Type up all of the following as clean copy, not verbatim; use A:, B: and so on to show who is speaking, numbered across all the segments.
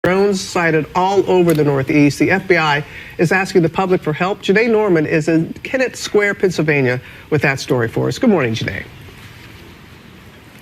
A: Drones sighted all over the Northeast. The FBI is asking the public for help. Janae Norman is in Kennett Square, Pennsylvania, with that story for us. Good morning, Janae.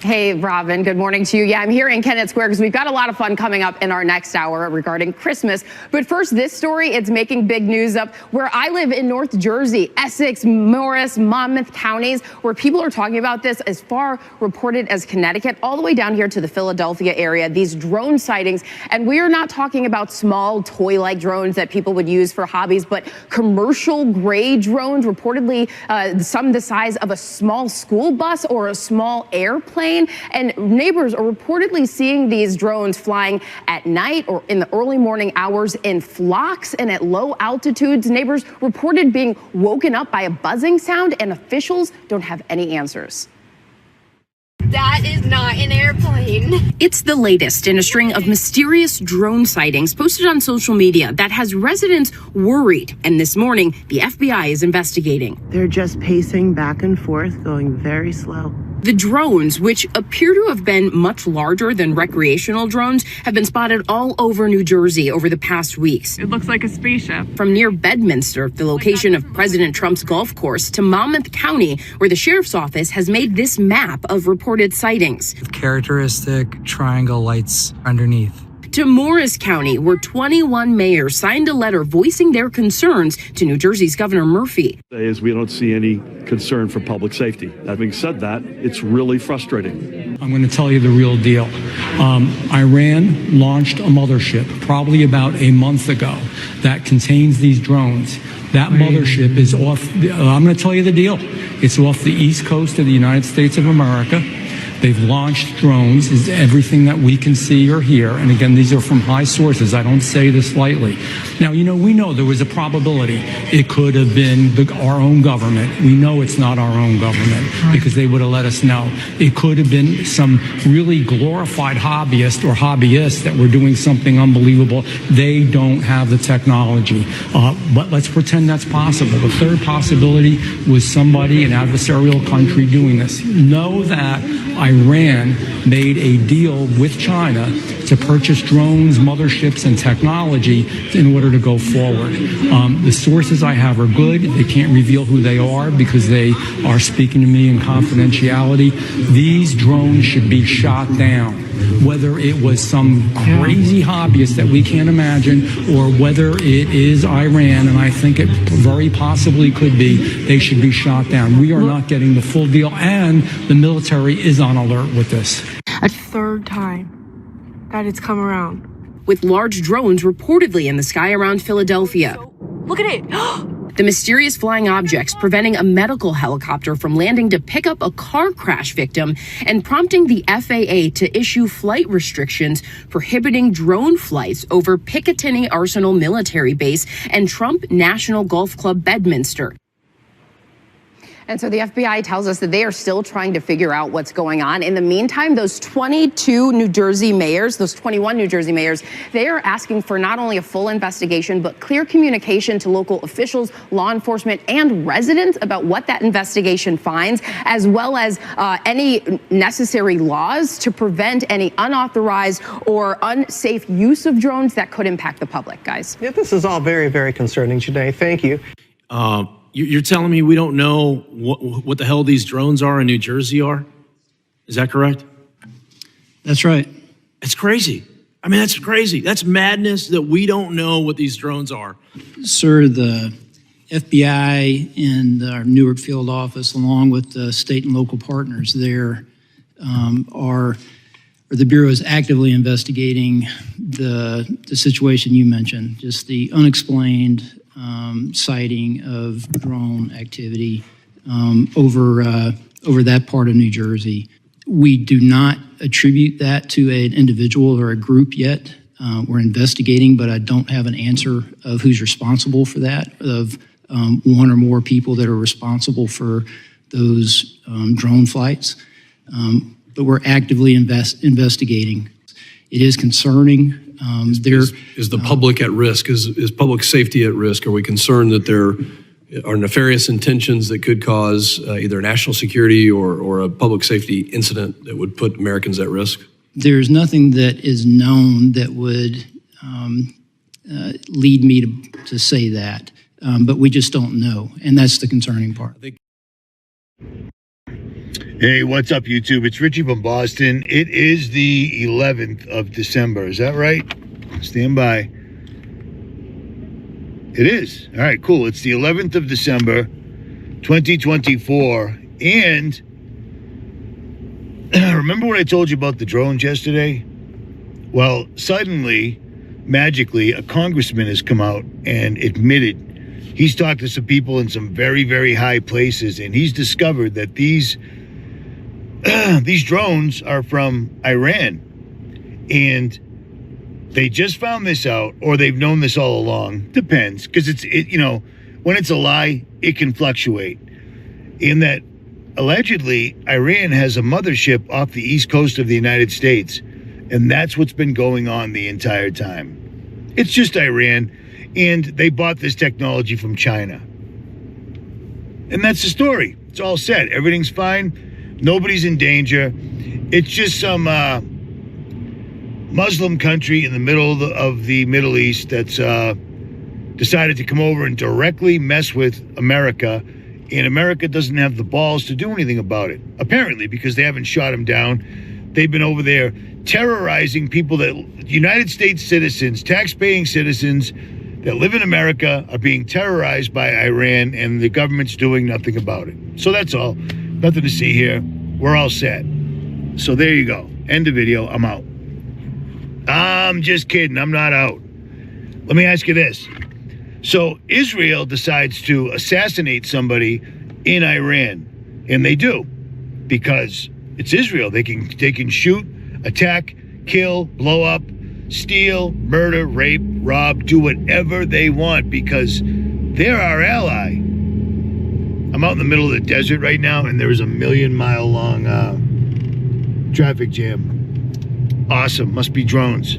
B: Hey, Robin, good morning to you. Yeah, I'm here in Kennett Square because we've got a lot of fun coming up in our next hour regarding Christmas. But first, this story, it's making big news up where I live in North Jersey, Essex, Morris, Monmouth counties, where people are talking about this as far reported as Connecticut, all the way down here to the Philadelphia area, these drone sightings. And we are not talking about small toy-like drones that people would use for hobbies, but commercial grade drones, reportedly some the size of a small school bus or a small airplane. And neighbors are reportedly seeing these drones flying at night or in the early morning hours in flocks and at low altitudes. Neighbors reported being woken up by a buzzing sound, and officials don't have any answers.
C: That is not an airplane.
B: It's the latest in a string of mysterious drone sightings posted on social media that has residents worried. And this morning, the FBI is investigating.
D: They're just pacing back and forth, going very slow.
B: The drones, which appear to have been much larger than recreational drones, have been spotted all over New Jersey over the past weeks.
E: It looks like a spaceship.
B: From near Bedminster, the location of President Trump's golf course, to Monmouth County, where the sheriff's office has made this map of reported sightings.
F: Characteristic triangle lights underneath.
B: To Morris County, where 21 mayors signed a letter voicing their concerns to New Jersey's Governor Murphy.
G: Is we don't see any concern for public safety. Having said that, it's really frustrating.
H: I'm going to tell you the real deal. Iran launched a mothership probably about a month ago that contains these drones. That mothership is off, I'm going to tell you the deal. It's off the east coast of the United States of America. They've launched drones, is everything that we can see or hear. And again, these are from high sources. I don't say this lightly. Now, we know there was a probability it could have been our own government. We know it's not our own government because they would have let us know. It could have been some really glorified hobbyist or hobbyists that were doing something unbelievable. They don't have the technology. But let's pretend that's possible. The third possibility was somebody, an adversarial country, doing this. Know that Iran made a deal with China to purchase drones, motherships, and technology in order to go forward. The sources I have are good. They can't reveal who they are because they are speaking to me in confidentiality. These drones should be shot down. Whether it was some crazy hobbyist that we can't imagine or whether it is Iran, and I think it very possibly could be, they should be shot down. We are not getting the full deal, and the military is on alert with this.
E: A third time that it's come around.
B: With large drones reportedly in the sky around Philadelphia.
E: Look at it.
B: The mysterious flying objects preventing a medical helicopter from landing to pick up a car crash victim and prompting the FAA to issue flight restrictions prohibiting drone flights over Picatinny Arsenal Military Base and Trump National Golf Club Bedminster. And so the FBI tells us that they are still trying to figure out what's going on. In the meantime, those 22 New Jersey mayors, those 21 New Jersey mayors, they are asking for not only a full investigation, but clear communication to local officials, law enforcement, and residents about what that investigation finds, as well as any necessary laws to prevent any unauthorized or unsafe use of drones that could impact the public, guys.
A: Yeah, this is all very, very concerning, Janae. Thank you.
I: You're telling me we don't know what the hell these drones are in New Jersey are? Is that correct?
J: That's right.
I: It's crazy. I mean, that's crazy. That's madness that we don't know what these drones are.
J: Sir, the FBI and our Newark field office, along with the state and local partners there, the Bureau is actively investigating the situation you mentioned, just the unexplained sighting of drone activity over that part of New Jersey. We do not attribute that to an individual or a group yet. We're investigating, but I don't have an answer of who's responsible for that, of one or more people that are responsible for those drone flights. But we're actively investigating. It is concerning.
K: Is the public at risk? Is public safety at risk? Are we concerned that there are nefarious intentions that could cause either national security or a public safety incident that would put Americans at risk?
J: There's nothing that is known that would lead me to say that. But we just don't know, and that's the concerning part.
L: Hey, what's up, YouTube? It's Richie from Boston. It is the 11th of December. Is that right? Stand by. It is. All right, cool. It's the 11th of December, 2024. And remember what I told you about the drones yesterday? Well, suddenly, magically, a congressman has come out and admitted he's talked to some people in some very, very high places, and he's discovered that these drones are from Iran. And they just found this out, or they've known this all along. Depends, because when it's a lie, it can fluctuate. In that, allegedly, Iran has a mothership off the east coast of the United States, and that's what's been going on the entire time. It's just Iran, and they bought this technology from China. And that's the story. It's all set. Everything's fine. Nobody's in danger. It's just some Muslim country in the middle of the Middle East that's decided to come over and directly mess with America. And America doesn't have the balls to do anything about it, apparently, because they haven't shot him down. They've been over there terrorizing people that United States citizens, tax-paying citizens that live in America are being terrorized by Iran, and the government's doing nothing about it. So that's all. Nothing to see here. We're all set. So there you go. End of video. I'm out. I'm just kidding. I'm not out. Let me ask you this. So Israel decides to assassinate somebody in Iran, and they do, because it's Israel. They can shoot, attack, kill, blow up, steal, murder, rape, rob, do whatever they want, because they're our ally. I'm out in the middle of the desert right now, and there's a 1,000,000-mile long traffic jam. Awesome. Must be drones.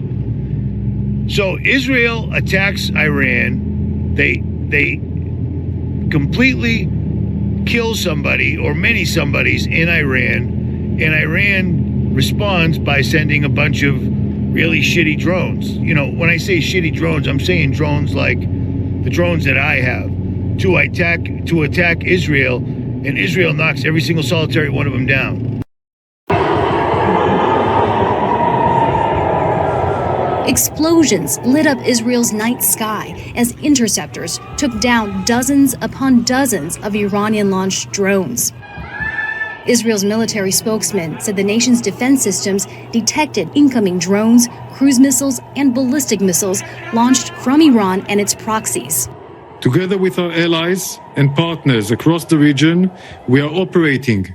L: So Israel attacks Iran. They completely kill somebody or many somebodies in Iran, and Iran responds by sending a bunch of really shitty drones. You know, when I say shitty drones, I'm saying drones like the drones that I have to attack Israel, and Israel knocks every single solitary one of them down.
M: Explosions lit up Israel's night sky as interceptors took down dozens upon dozens of Iranian-launched drones. Israel's military spokesman said the nation's defense systems detected incoming drones, cruise missiles, and ballistic missiles launched from Iran and its proxies.
N: Together with our allies and partners across the region, we are operating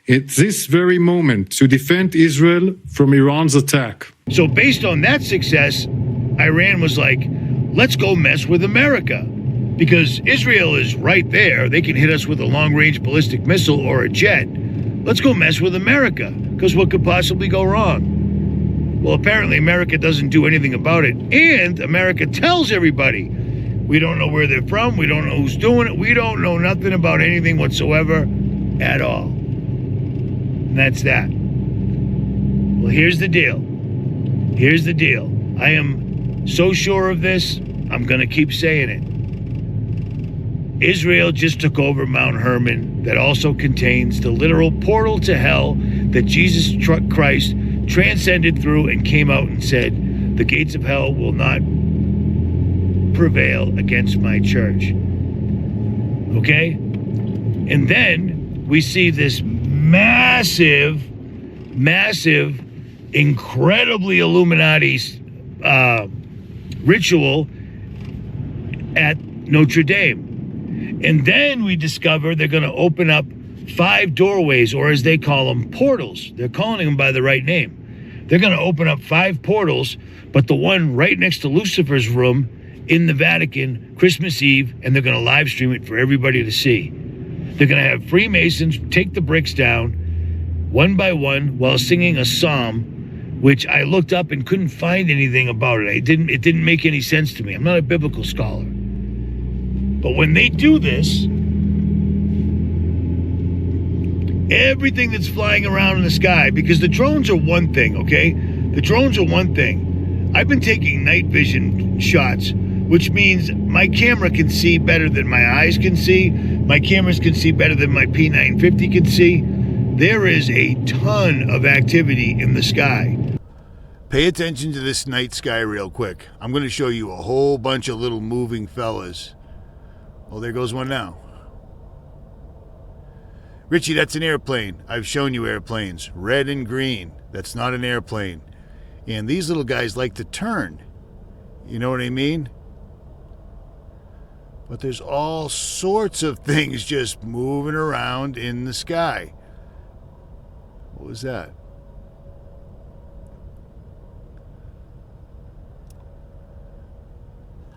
N: at this very moment to defend Israel from Iran's attack.
L: So based on that success, Iran was like, let's go mess with America, because Israel is right there. They can hit us with a long-range ballistic missile or a jet. Let's go mess with America, because what could possibly go wrong? Well, apparently America doesn't do anything about it, and America tells everybody, we don't know where they're from, we don't know who's doing it, we don't know nothing about anything whatsoever at all. And that's that. Well, here's the deal. Here's the deal. I am so sure of this, I'm going to keep saying it. Israel just took over Mount Hermon, that also contains the literal portal to hell that Jesus Christ transcended through and came out and said, the gates of hell will not prevail against my church. Okay? And then we see this massive, incredibly Illuminati ritual at Notre Dame. And then we discover they're going to open up 5 doorways, or as they call them, portals. They're calling them by the right name. They're going to open up 5 portals, but the one right next to Lucifer's room in the Vatican, Christmas Eve, and they're going to live stream it for everybody to see. They're going to have Freemasons take the bricks down one by one while singing a psalm, which I looked up and couldn't find anything about it. It didn't make any sense to me. I'm not a biblical scholar. But when they do this, everything that's flying around in the sky, because the drones are one thing, okay? The drones are one thing. I've been taking night vision shots, which means my camera can see better than my eyes can see. My cameras can see better than my P950 can see. There is a ton of activity in the sky. Pay attention to this night sky real quick. I'm going to show you a whole bunch of little moving fellas. Oh, there goes one now. Richie, that's an airplane. I've shown you airplanes. Red and green. That's not an airplane. And these little guys like to turn. You know what I mean? But there's all sorts of things just moving around in the sky. What was that?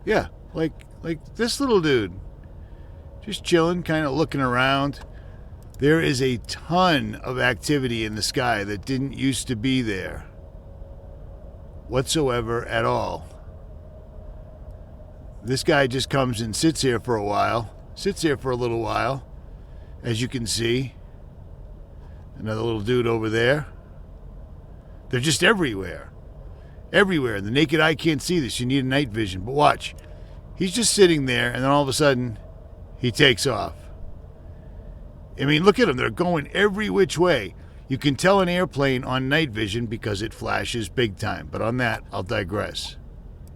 L: Yeah, like this little dude. Just chilling, kind of looking around. There is a ton of activity in the sky that didn't used to be there whatsoever at all. This guy just comes and sits here for a while. Sits here for a little while. As you can see. Another little dude over there. They're just everywhere. Everywhere. The naked eye can't see this. You need a night vision. But watch. He's just sitting there, and then all of a sudden, he takes off. I mean, look at them. They're going every which way. You can tell an airplane on night vision because it flashes big time. But on that, I'll digress.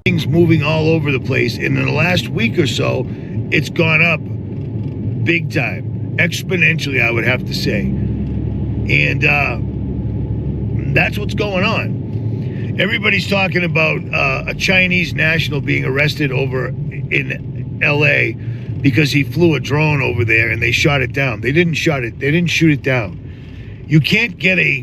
L: Things moving all over the place. And in the last week or so, it's gone up big time. Exponentially, I would have to say. And that's what's going on. Everybody's talking about a Chinese national being arrested over in LA because he flew a drone over there and they shot it down. They didn't shoot it down. You can't get a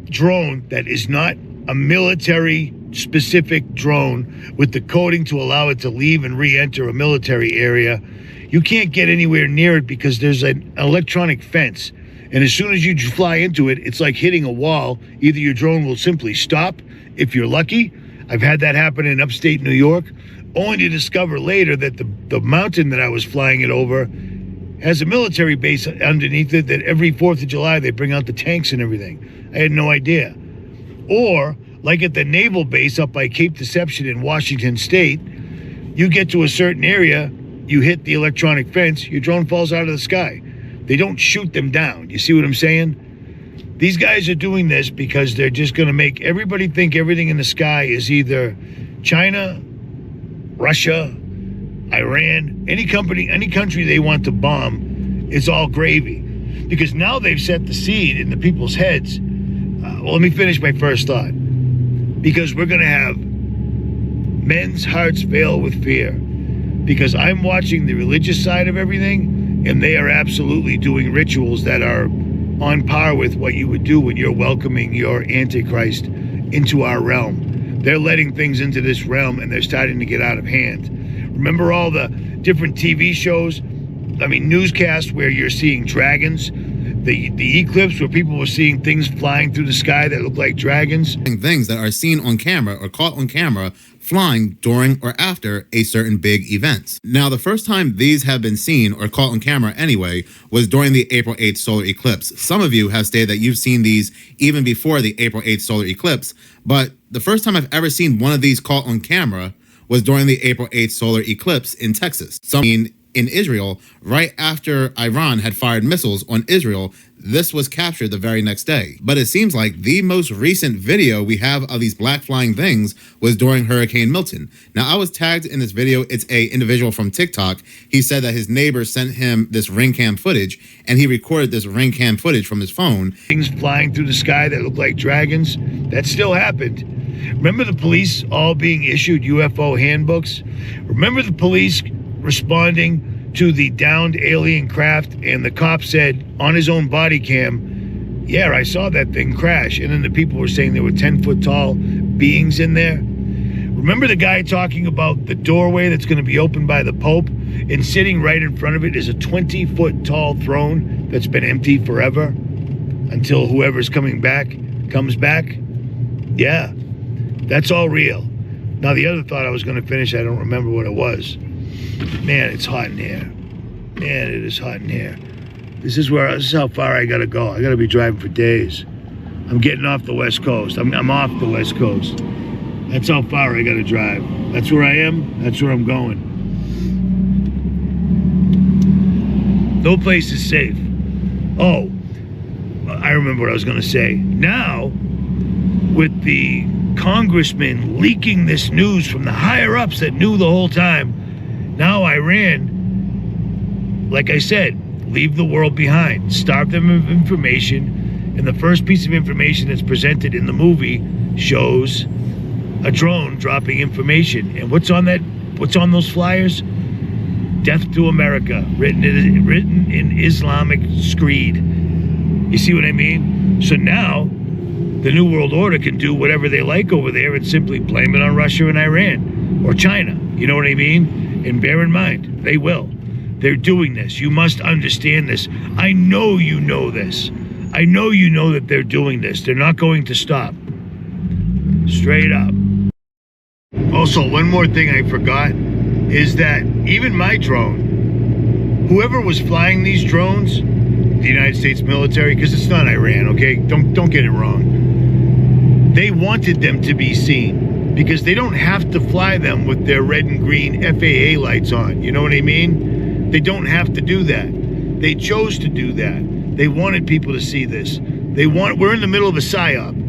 L: drone that is not a military specific drone with the coding to allow it to leave and re-enter a military area. You can't get anywhere near it because there's an electronic fence. And as soon as you fly into it, it's like hitting a wall. Either your drone will simply stop, if you're lucky. I've had that happen in upstate New York, only to discover later that the mountain that I was flying it over has a military base underneath it that every 4th of July they bring out the tanks and everything. I had no idea. Or, like at the naval base up by Cape Deception in Washington State, you get to a certain area, you hit the electronic fence, your drone falls out of the sky. They don't shoot them down. You see what I'm saying? These guys are doing this because they're just going to make everybody think everything in the sky is either China, Russia, Iran, any country they want to bomb is all gravy. Because now they've set the seed in the people's heads. Well, let me finish my first thought. Because we're going to have men's hearts fail with fear. Because I'm watching the religious side of everything, and they are absolutely doing rituals that are on par with what you would do when you're welcoming your Antichrist into our realm. They're letting things into this realm, and they're starting to get out of hand. Remember all the different TV shows, newscasts where you're seeing dragons, the eclipse where people were seeing things flying through the sky that look like dragons.
O: Things that are seen on camera or caught on camera flying during or after a certain big event. Now, the first time these have been seen or caught on camera anyway was during the April 8th solar eclipse. Some of you have stated that you've seen these even before the April 8th solar eclipse, but the first time I've ever seen one of these caught on camera was during the April 8th solar eclipse in Texas. In Israel, right after Iran had fired missiles on Israel, this was captured the very next day. But it seems like the most recent video we have of these black flying things was during Hurricane Milton. Now, I was tagged in this video. It's a individual from TikTok. He said that his neighbor sent him this ring cam footage, and he recorded this ring cam footage from his phone.
L: Things flying through the sky that look like dragons, that still happened. Remember the police all being issued UFO handbooks? Remember the police responding to the downed alien craft, and the cop said on his own body cam, yeah, I saw that thing crash. And then the people were saying there were 10-foot tall beings in there. Remember the guy talking about the doorway that's going to be opened by the Pope, and sitting right in front of it is a 20-foot tall throne that's been empty forever until whoever's coming back comes back? Yeah, that's all real. Now, the other thought I was going to finish, I don't remember what it was. Man, it's hot in here. Man, it is hot in here. This is how far I gotta go. I gotta be driving for days. I'm getting off the West Coast. I'm off the West Coast. That's how far I gotta drive. That's where I am. That's where I'm going. No place is safe. Oh, I remember what I was gonna say. Now, with the congressman leaking this news from the higher-ups that knew the whole time, now Iran, like I said, leave the world behind, starve them of information, and the first piece of information that's presented in the movie shows a drone dropping information. And what's on those flyers? Death to America, written in Islamic screed. You see what I mean? So now the New World Order can do whatever they like over there and simply blame it on Russia and Iran or China. You know what I mean? And bear in mind, they will. They're doing this. You must understand this. I know you know this. I know you know that they're doing this. They're not going to stop. Straight up. Also, one more thing I forgot is that even my drone, whoever was flying these drones, the United States military, because it's not Iran, okay? Don't get it wrong. They wanted them to be seen because they don't have to fly them with their red and green FAA lights on. You know what I mean? They don't have to do that. They chose to do that. They wanted people to see this. We're in the middle of a psyop.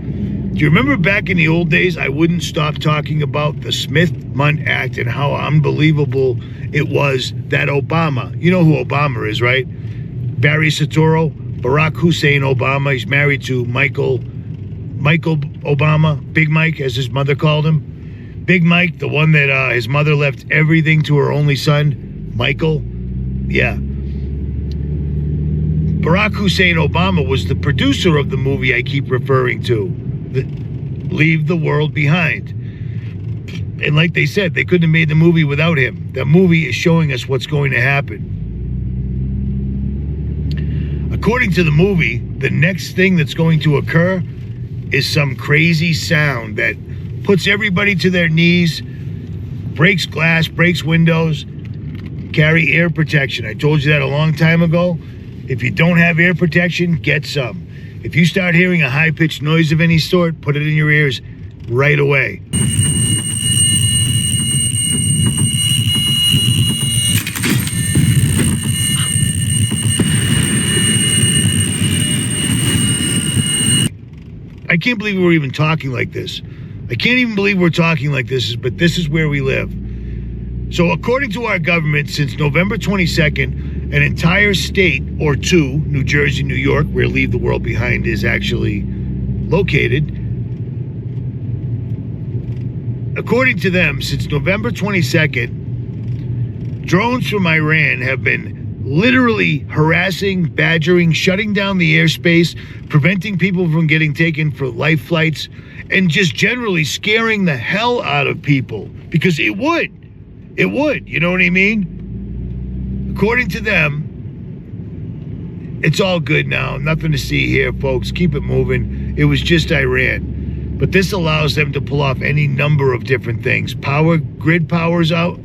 L: Do you remember back in the old days, I wouldn't stop talking about the Smith-Mundt Act and how unbelievable it was that Obama, you know who Obama is, right? Barry Soetoro, Barack Hussein Obama. He's married to Michael Obama, Big Mike, as his mother called him. Big Mike, the one that his mother left everything to her only son, Michael. Yeah. Barack Hussein Obama was the producer of the movie I keep referring to, Leave the World Behind. And like they said, they couldn't have made the movie without him. That movie is showing us what's going to happen. According to the movie, the next thing that's going to occur is some crazy sound that puts everybody to their knees, breaks glass, breaks windows. Carry air protection. I told you that a long time ago. If you don't have air protection, get some. If you start hearing a high-pitched noise of any sort, put it in your ears right away. I can't believe we're even talking like this. I can't even believe we're talking like this, but this is where we live. So according to our government, since November 22nd, an entire state or two, New Jersey, New York, where Leave the World Behind is actually located, according to them, since November 22nd, drones from Iran have been literally harassing, badgering, shutting down the airspace, preventing people from getting taken for life flights, and just generally scaring the hell out of people, because it would. It would, you know what I mean? According to them, it's all good now. Nothing to see here, folks. Keep it moving. It was just Iran. But this allows them to pull off any number of different things. Grid power's out.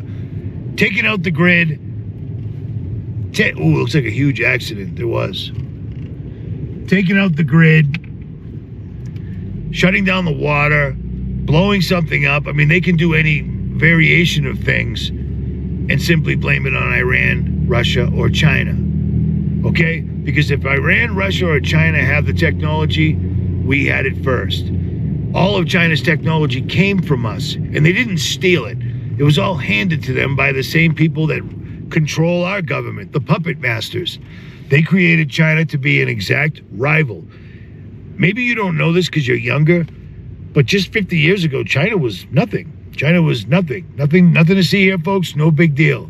L: Taking out the grid. Ooh, looks like a huge accident. There was. Taking out the grid. Shutting down the water. Blowing something up. I mean, they can do any variation of things and simply blame it on Iran, Russia, or China. Okay? Because if Iran, Russia, or China have the technology, we had it first. All of China's technology came from us, and they didn't steal it. It was all handed to them by the same people that control our government, the puppet masters. They created China to be an exact rival. Maybe you don't know this because you're younger, but just 50 years ago, China was nothing. China was nothing. Nothing to see here, folks. No big deal.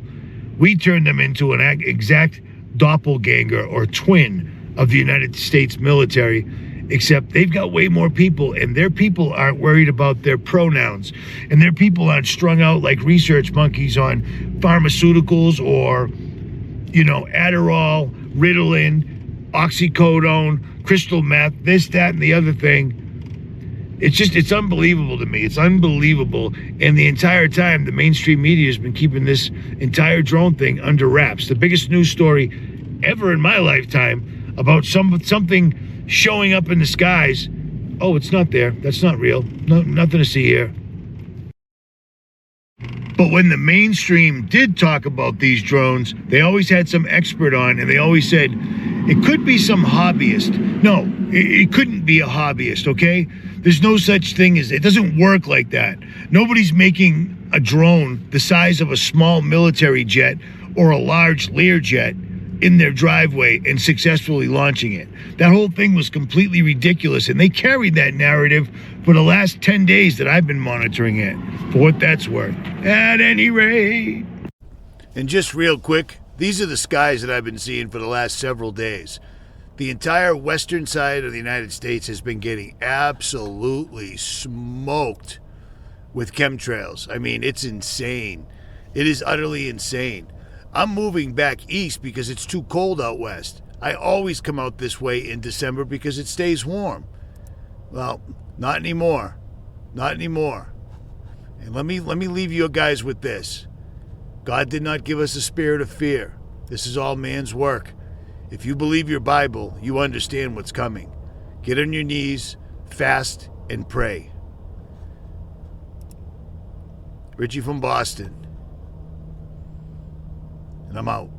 L: We turned them into an exact doppelganger or twin of the United States military, except they've got way more people, and their people aren't worried about their pronouns, and their people aren't strung out like research monkeys on pharmaceuticals or, you know, Adderall, Ritalin, oxycodone, crystal meth, this, that, and the other thing. It's unbelievable to me. It's unbelievable. And the entire time, the mainstream media has been keeping this entire drone thing under wraps. The biggest news story ever in my lifetime about something showing up in the skies. Oh, it's not there. That's not real. No, nothing to see here. But when the mainstream did talk about these drones, they always had some expert on, and they always said, it could be some hobbyist. No, it couldn't be a hobbyist, okay? There's no such thing as, it doesn't work like that. Nobody's making a drone the size of a small military jet or a large Learjet in their driveway and successfully launching it. That whole thing was completely ridiculous, and they carried that narrative for the last 10 days that I've been monitoring it, for what that's worth. At any rate. And just real quick, these are the skies that I've been seeing for the last several days. The entire western side of the United States has been getting absolutely smoked with chemtrails. I mean, it's insane. It is utterly insane. I'm moving back east because it's too cold out west. I always come out this way in December because it stays warm. Well, not anymore. Not anymore. And let me leave you guys with this. God did not give us a spirit of fear. This is all man's work. If you believe your Bible, you understand what's coming. Get on your knees, fast, and pray. Richie from Boston. And I'm out.